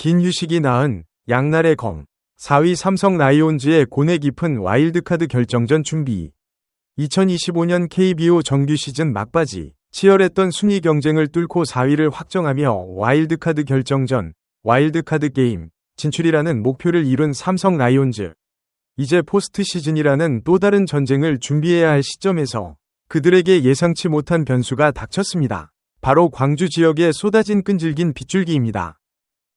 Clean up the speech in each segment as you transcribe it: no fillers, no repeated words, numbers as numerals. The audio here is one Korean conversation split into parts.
긴 휴식이 낳은 양날의 검. 4위 삼성 라이온즈의 고뇌 깊은 와일드카드 결정전 준비. 2025년 KBO 정규 시즌 막바지 치열했던 순위 경쟁을 뚫고 4위를 확정하며 와일드카드 결정전, 와일드카드 게임 진출이라는 목표를 이룬 삼성 라이온즈. 이제 포스트 시즌이라는 또 다른 전쟁을 준비해야 할 시점에서 그들에게 예상치 못한 변수가 닥쳤습니다. 바로 광주 지역에 쏟아진 끈질긴 빗줄기입니다.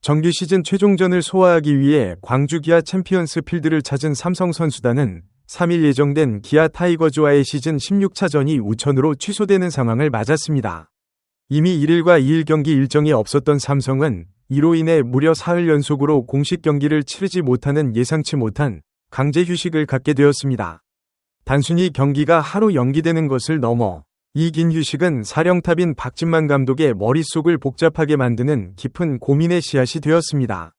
정규 시즌 최종전을 소화하기 위해 광주 기아 챔피언스 필드를 찾은 삼성 선수단은 3일 예정된 기아 타이거즈와의 시즌 16차전이 우천으로 취소되는 상황을 맞았습니다. 이미 1일과 2일 경기 일정이 없었던 삼성은 이로 인해 무려 4일 연속으로 공식 경기를 치르지 못하는 예상치 못한 강제 휴식을 갖게 되었습니다. 단순히 경기가 하루 연기되는 것을 넘어 이 긴 휴식은 사령탑인 박진만 감독의 머릿속을 복잡하게 만드는 깊은 고민의 씨앗이 되었습니다.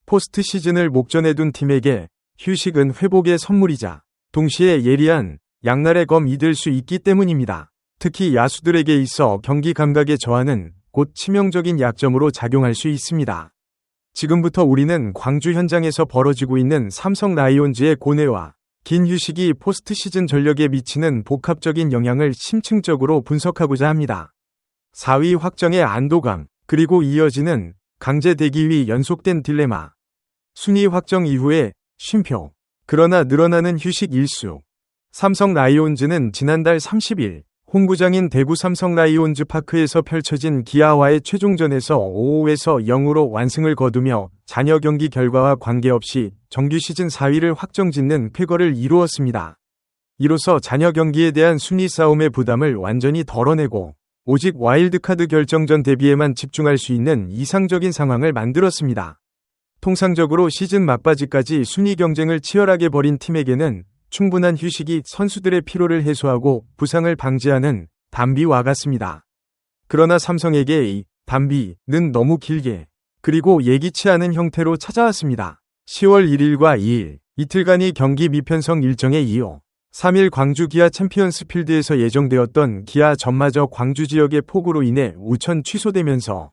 포스트 시즌을 목전에 둔 팀에게 휴식은 회복의 선물이자 동시에 예리한 양날의 검이 될 수 있기 때문입니다. 특히 야수들에게 있어 경기 감각의 저하는 곧 치명적인 약점으로 작용할 수 있습니다. 지금부터 우리는 광주 현장에서 벌어지고 있는 삼성 라이온즈의 고뇌와 긴 휴식이 포스트 시즌 전력에 미치는 복합적인 영향을 심층적으로 분석하고자 합니다. 4위 확정의 안도감, 그리고 이어지는 강제 대기위 연속된 딜레마. 순위 확정 이후에 쉼표. 그러나 늘어나는 휴식 일수. 삼성 라이온즈는 지난달 30일 홈구장인 대구 삼성 라이온즈 파크에서 펼쳐진 기아와의 최종전에서 5-5에서 0으로 완승을 거두며 잔여 경기 결과와 관계없이 정규 시즌 4위를 확정짓는 쾌거를 이루었습니다. 이로써 잔여 경기에 대한 순위 싸움의 부담을 완전히 덜어내고 오직 와일드카드 결정전 대비에만 집중할 수 있는 이상적인 상황을 만들었습니다. 통상적으로 시즌 막바지까지 순위 경쟁을 치열하게 벌인 팀에게는 충분한 휴식이 선수들의 피로를 해소하고 부상을 방지하는 단비와 같습니다. 그러나 삼성에게 이 단비는 너무 길게 그리고 예기치 않은 형태로 찾아왔습니다. 10월 1일과 2일 이틀간의 경기 미편성 일정에 이어 3일 광주 기아 챔피언스 필드에서 예정되었던 기아 전마저 광주 지역의 폭우로 인해 우천 취소되면서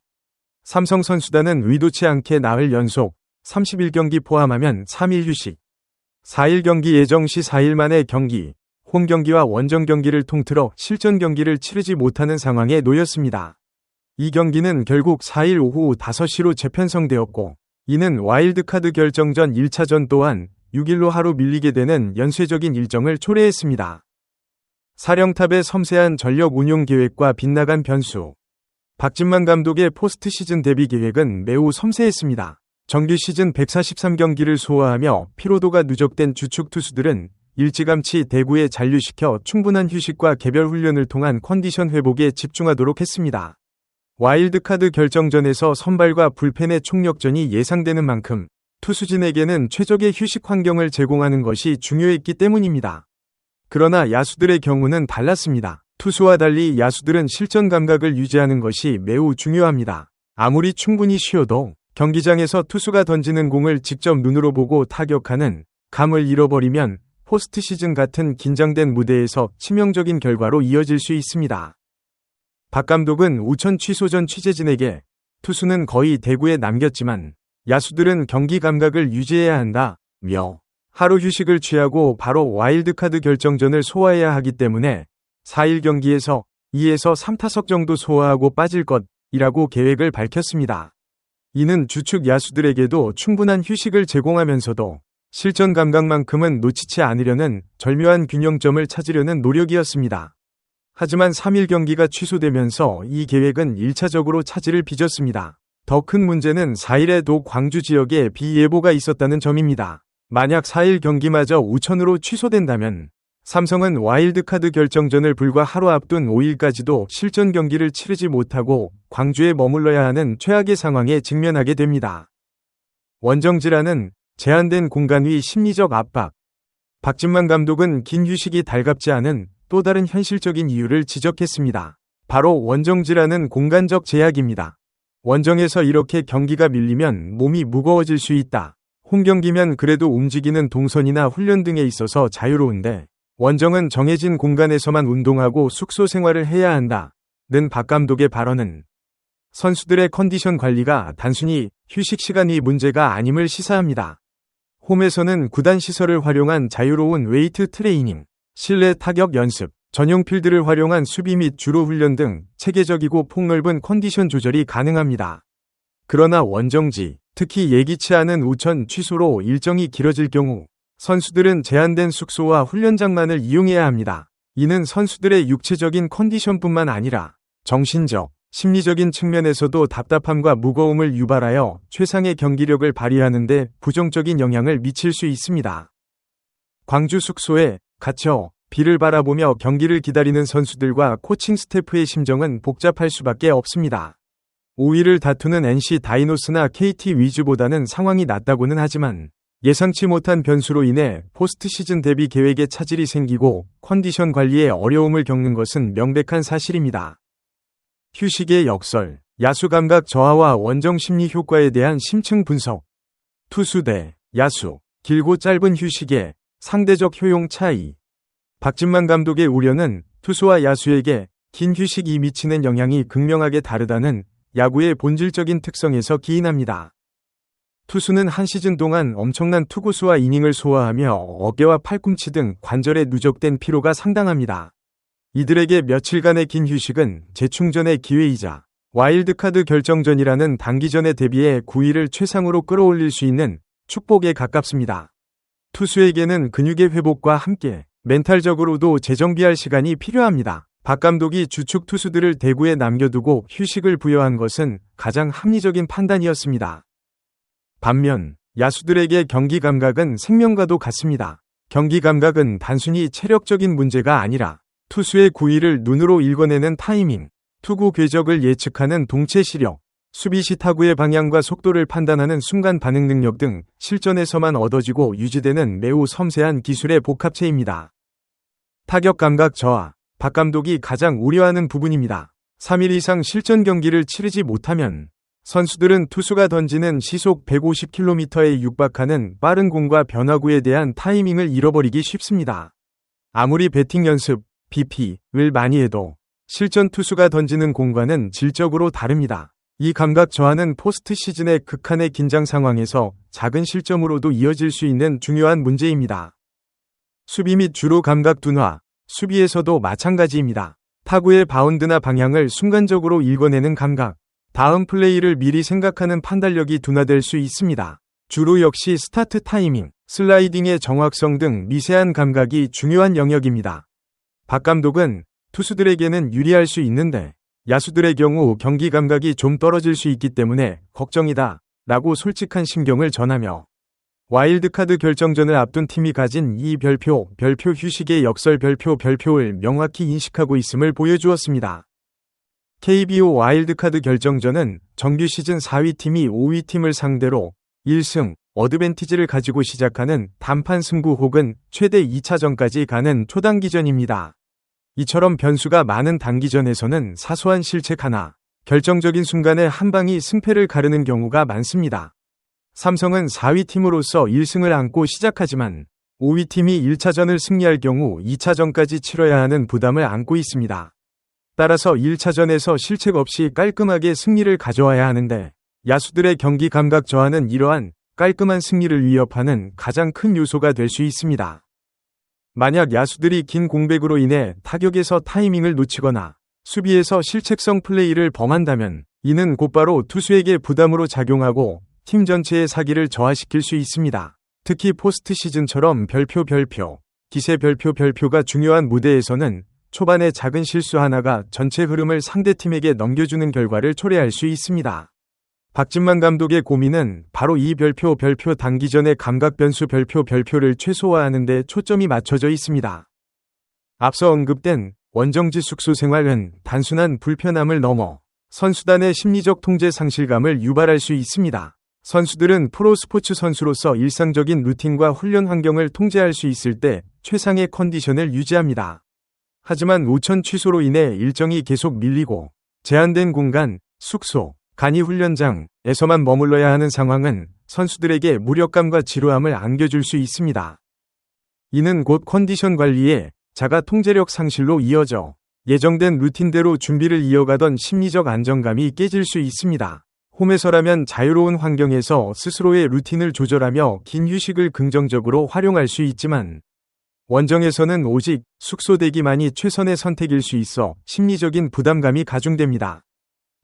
삼성 선수단은 의도치 않게 나흘 연속 31경기 포함하면 3일 휴식, 4일 경기 예정 시 4일 만에 경기, 홈 경기와 원정 경기를 통틀어 실전 경기를 치르지 못하는 상황에 놓였습니다. 이 경기는 결국 4일 오후 5시로 재편성되었고, 이는 와일드카드 결정전 1차전 또한 6일로 하루 밀리게 되는 연쇄적인 일정을 초래했습니다. 사령탑의 섬세한 전력 운용 계획과 빗나간 변수. 박진만 감독의 포스트 시즌 대비 계획은 매우 섬세했습니다. 정규 시즌 143경기를 소화하며 피로도가 누적된 주축 투수들은 일찌감치 대구에 잔류시켜 충분한 휴식과 개별 훈련을 통한 컨디션 회복에 집중하도록 했습니다. 와일드카드 결정전에서 선발과 불펜의 총력전이 예상되는 만큼 투수진에게는 최적의 휴식 환경을 제공하는 것이 중요했기 때문입니다. 그러나 야수들의 경우는 달랐습니다. 투수와 달리 야수들은 실전 감각을 유지하는 것이 매우 중요합니다. 아무리 충분히 쉬어도 경기장에서 투수가 던지는 공을 직접 눈으로 보고 타격하는 감을 잃어버리면 포스트 시즌 같은 긴장된 무대에서 치명적인 결과로 이어질 수 있습니다. 박 감독은 우천 취소 전 취재진에게 투수는 거의 대구에 남겼지만 야수들은 경기 감각을 유지해야 한다며 하루 휴식을 취하고 바로 와일드카드 결정전을 소화해야 하기 때문에 4일 경기에서 2에서 3타석 정도 소화하고 빠질 것이라고 계획을 밝혔습니다. 이는 주축 야수들에게도 충분한 휴식을 제공하면서도 실전 감각만큼은 놓치지 않으려는 절묘한 균형점을 찾으려는 노력이었습니다. 하지만 3일 경기가 취소되면서 이 계획은 1차적으로 차질을 빚었습니다. 더 큰 문제는 4일에도 광주 지역에 비 예보가 있었다는 점입니다. 만약 4일 경기마저 우천으로 취소된다면 삼성은 와일드카드 결정전을 불과 하루 앞둔 5일까지도 실전 경기를 치르지 못하고 광주에 머물러야 하는 최악의 상황에 직면하게 됩니다. 원정지라는 제한된 공간 위 심리적 압박. 박진만 감독은 긴 휴식이 달갑지 않은 또 다른 현실적인 이유를 지적했습니다. 바로 원정지라는 공간적 제약입니다. 원정에서 이렇게 경기가 밀리면 몸이 무거워질 수 있다. 홈 경기면 그래도 움직이는 동선이나 훈련 등에 있어서 자유로운데 원정은 정해진 공간에서만 운동하고 숙소 생활을 해야 한다는 박 감독의 발언은 선수들의 컨디션 관리가 단순히 휴식 시간이 문제가 아님을 시사합니다. 홈에서는 구단 시설을 활용한 자유로운 웨이트 트레이닝, 실내 타격 연습, 전용 필드를 활용한 수비 및 주로 훈련 등 체계적이고 폭넓은 컨디션 조절이 가능합니다. 그러나 원정지, 특히 예기치 않은 우천 취소로 일정이 길어질 경우 선수들은 제한된 숙소와 훈련장만을 이용해야 합니다. 이는 선수들의 육체적인 컨디션뿐만 아니라 정신적, 심리적인 측면에서도 답답함과 무거움을 유발하여 최상의 경기력을 발휘하는 데 부정적인 영향을 미칠 수 있습니다. 광주 숙소에 갇혀 비를 바라보며 경기를 기다리는 선수들과 코칭 스태프의 심정은 복잡할 수밖에 없습니다. 5위를 다투는 NC 다이노스나 KT 위즈보다는 상황이 낫다고는 하지만 예상치 못한 변수로 인해 포스트 시즌 대비 계획에 차질이 생기고 컨디션 관리에 어려움을 겪는 것은 명백한 사실입니다. 휴식의 역설, 야수 감각 저하와 원정 심리 효과에 대한 심층 분석. 투수 대 야수, 길고 짧은 휴식의 상대적 효용 차이. 박진만 감독의 우려는 투수와 야수에게 긴 휴식이 미치는 영향이 극명하게 다르다는 야구의 본질적인 특성에서 기인합니다. 투수는 한 시즌 동안 엄청난 투구수와 이닝을 소화하며 어깨와 팔꿈치 등 관절에 누적된 피로가 상당합니다. 이들에게 며칠간의 긴 휴식은 재충전의 기회이자 와일드카드 결정전이라는 단기전에 대비해 구위를 최상으로 끌어올릴 수 있는 축복에 가깝습니다. 투수에게는 근육의 회복과 함께 멘탈적으로도 재정비할 시간이 필요합니다. 박 감독이 주축 투수들을 대구에 남겨두고 휴식을 부여한 것은 가장 합리적인 판단이었습니다. 반면 야수들에게 경기 감각은 생명과도 같습니다. 경기 감각은 단순히 체력적인 문제가 아니라 투수의 구위를 눈으로 읽어내는 타이밍, 투구 궤적을 예측하는 동체 시력, 수비 시 타구의 방향과 속도를 판단하는 순간 반응 능력 등 실전에서만 얻어지고 유지되는 매우 섬세한 기술의 복합체입니다. 타격 감각 저하, 박 감독이 가장 우려하는 부분입니다. 3일 이상 실전 경기를 치르지 못하면 선수들은 투수가 던지는 시속 150km에 육박하는 빠른 공과 변화구에 대한 타이밍을 잃어버리기 쉽습니다. 아무리 배팅 연습, BP를 많이 해도 실전 투수가 던지는 공과는 질적으로 다릅니다. 이 감각 저하는 포스트 시즌의 극한의 긴장 상황에서 작은 실점으로도 이어질 수 있는 중요한 문제입니다. 수비 및 주로 감각 둔화, 수비에서도 마찬가지입니다. 타구의 바운드나 방향을 순간적으로 읽어내는 감각, 다음 플레이를 미리 생각하는 판단력이 둔화될 수 있습니다. 주로 역시 스타트 타이밍, 슬라이딩의 정확성 등 미세한 감각이 중요한 영역입니다. 박 감독은 투수들에게는 유리할 수 있는데 야수들의 경우 경기 감각이 좀 떨어질 수 있기 때문에 걱정이다 라고 솔직한 심경을 전하며 와일드카드 결정전을 앞둔 팀이 가진 이 별표 휴식의 역설 별표를 명확히 인식하고 있음을 보여주었습니다. KBO 와일드카드 결정전은 정규 시즌 4위 팀이 5위 팀을 상대로 1승 어드밴티지를 가지고 시작하는 단판 승부 혹은 최대 2차전까지 가는 초단기전입니다. 이처럼 변수가 많은 단기전에서는 사소한 실책 하나, 결정적인 순간에 한 방이 승패를 가르는 경우가 많습니다. 삼성은 4위 팀으로서 1승을 안고 시작하지만 5위 팀이 1차전을 승리할 경우 2차전까지 치러야 하는 부담을 안고 있습니다. 따라서 1차전에서 실책 없이 깔끔하게 승리를 가져와야 하는데 야수들의 경기 감각 저하는 이러한 깔끔한 승리를 위협하는 가장 큰 요소가 될 수 있습니다. 만약 야수들이 긴 공백으로 인해 타격에서 타이밍을 놓치거나 수비에서 실책성 플레이를 범한다면 이는 곧바로 투수에게 부담으로 작용하고 팀 전체의 사기를 저하시킬 수 있습니다. 특히 포스트 시즌처럼 별표, 기세 별표가 중요한 무대에서는 초반에 작은 실수 하나가 전체 흐름을 상대팀에게 넘겨주는 결과를 초래할 수 있습니다. 박진만 감독의 고민은 바로 이 별표 단기전의 감각 변수 별표를 최소화하는 데 초점이 맞춰져 있습니다. 앞서 언급된 원정지 숙소 생활은 단순한 불편함을 넘어 선수단의 심리적 통제 상실감을 유발할 수 있습니다. 선수들은 프로 스포츠 선수로서 일상적인 루틴과 훈련 환경을 통제할 수 있을 때 최상의 컨디션을 유지합니다. 하지만 우천 취소로 인해 일정이 계속 밀리고 제한된 공간, 숙소, 간이 훈련장에서만 머물러야 하는 상황은 선수들에게 무력감과 지루함을 안겨줄 수 있습니다. 이는 곧 컨디션 관리에 자가 통제력 상실로 이어져 예정된 루틴대로 준비를 이어가던 심리적 안정감이 깨질 수 있습니다. 홈에서라면 자유로운 환경에서 스스로의 루틴을 조절하며 긴 휴식을 긍정적으로 활용할 수 있지만 원정에서는 오직 숙소대기만이 최선의 선택일 수 있어 심리적인 부담감이 가중됩니다.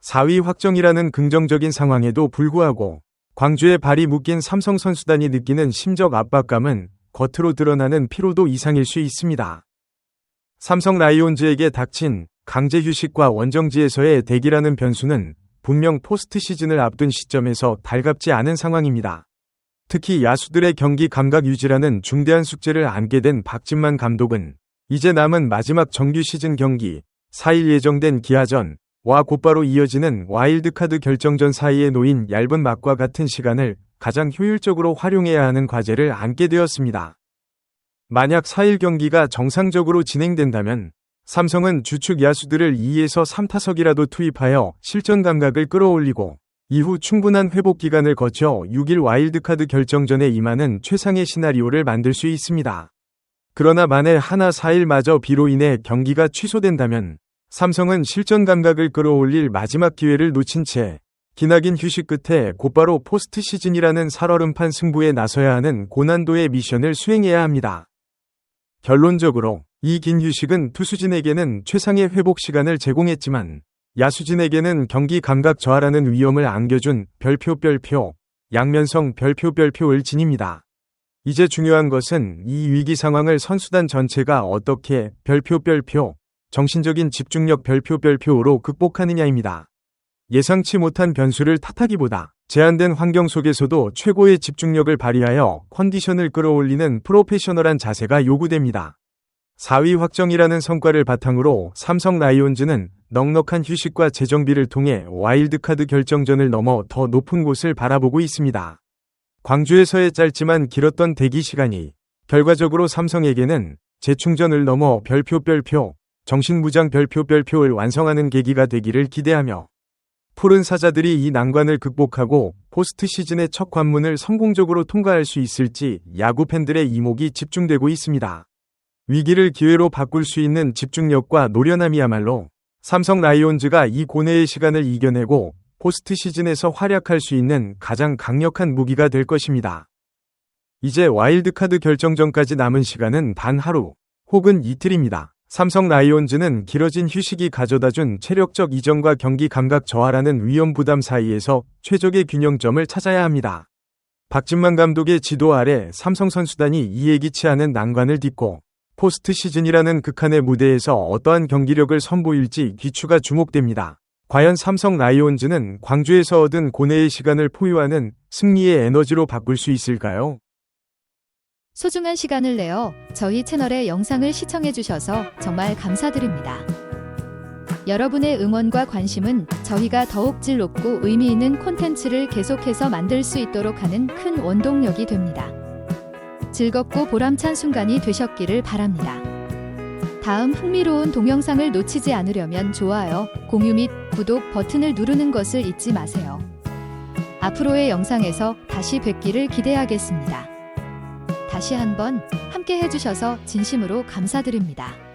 4위 확정이라는 긍정적인 상황에도 불구하고 광주에 발이 묶인 삼성 선수단이 느끼는 심적 압박감은 겉으로 드러나는 피로도 이상일 수 있습니다. 삼성 라이온즈에게 닥친 강제 휴식과 원정지에서의 대기라는 변수는 분명 포스트 시즌을 앞둔 시점에서 달갑지 않은 상황입니다. 특히 야수들의 경기 감각 유지라는 중대한 숙제를 안게 된 박진만 감독은 이제 남은 마지막 정규 시즌 경기 4일 예정된 기아전과 곧바로 이어지는 와일드카드 결정전 사이에 놓인 얇은 막과 같은 시간을 가장 효율적으로 활용해야 하는 과제를 안게 되었습니다. 만약 4일 경기가 정상적으로 진행된다면 삼성은 주축 야수들을 2에서 3타석이라도 투입하여 실전 감각을 끌어올리고 이후 충분한 회복 기간을 거쳐 6일 와일드카드 결정전에 임하는 최상의 시나리오를 만들 수 있습니다. 그러나 만에 하나 4일마저 비로 인해 경기가 취소된다면 삼성은 실전 감각을 끌어올릴 마지막 기회를 놓친 채 기나긴 휴식 끝에 곧바로 포스트 시즌이라는 살얼음판 승부에 나서야 하는 고난도의 미션을 수행해야 합니다. 결론적으로 이 긴 휴식은 투수진에게는 최상의 회복 시간을 제공했지만 야수진에게는 경기 감각 저하라는 위험을 안겨준 별표 양면성 별표를 지닙니다. 이제 중요한 것은 이 위기 상황을 선수단 전체가 어떻게 별표 정신적인 집중력 별표로 극복하느냐입니다. 예상치 못한 변수를 탓하기보다 제한된 환경 속에서도 최고의 집중력을 발휘하여 컨디션을 끌어올리는 프로페셔널한 자세가 요구됩니다. 4위 확정이라는 성과를 바탕으로 삼성 라이온즈는 넉넉한 휴식과 재정비를 통해 와일드카드 결정전을 넘어 더 높은 곳을 바라보고 있습니다. 광주에서의 짧지만 길었던 대기 시간이 결과적으로 삼성에게는 재충전을 넘어 별표 정신무장 별표를 완성하는 계기가 되기를 기대하며 푸른 사자들이 이 난관을 극복하고 포스트 시즌의 첫 관문을 성공적으로 통과할 수 있을지 야구 팬들의 이목이 집중되고 있습니다. 위기를 기회로 바꿀 수 있는 집중력과 노련함이야말로 삼성 라이온즈가 이 고뇌의 시간을 이겨내고 포스트 시즌에서 활약할 수 있는 가장 강력한 무기가 될 것입니다. 이제 와일드카드 결정전까지 남은 시간은 단 하루 혹은 이틀입니다. 삼성 라이온즈는 길어진 휴식이 가져다준 체력적 이전과 경기 감각 저하라는 위험 부담 사이에서 최적의 균형점을 찾아야 합니다. 박진만 감독의 지도 아래 삼성 선수단이 예기치 않은 난관을 딛고 포스트 시즌이라는 극한의 무대에서 어떠한 경기력을 선보일지 귀추가 주목됩니다. 과연 삼성 라이온즈는 광주에서 얻은 고뇌의 시간을 포유하는 승리의 에너지로 바꿀 수 있을까요? 소중한 시간을 내어 저희 채널의 영상을 시청해주셔서 정말 감사드립니다. 여러분의 응원과 관심은 저희가 더욱 질 높고 의미 있는 콘텐츠를 계속해서 만들 수 있도록 하는 큰 원동력이 됩니다. 즐겁고 보람찬 순간이 되셨기를 바랍니다. 다음 흥미로운 동영상을 놓치지 않으려면 좋아요, 공유 및 구독 버튼을 누르는 것을 잊지 마세요. 앞으로의 영상에서 다시 뵙기를 기대하겠습니다. 다시 한번 함께 해주셔서 진심으로 감사드립니다.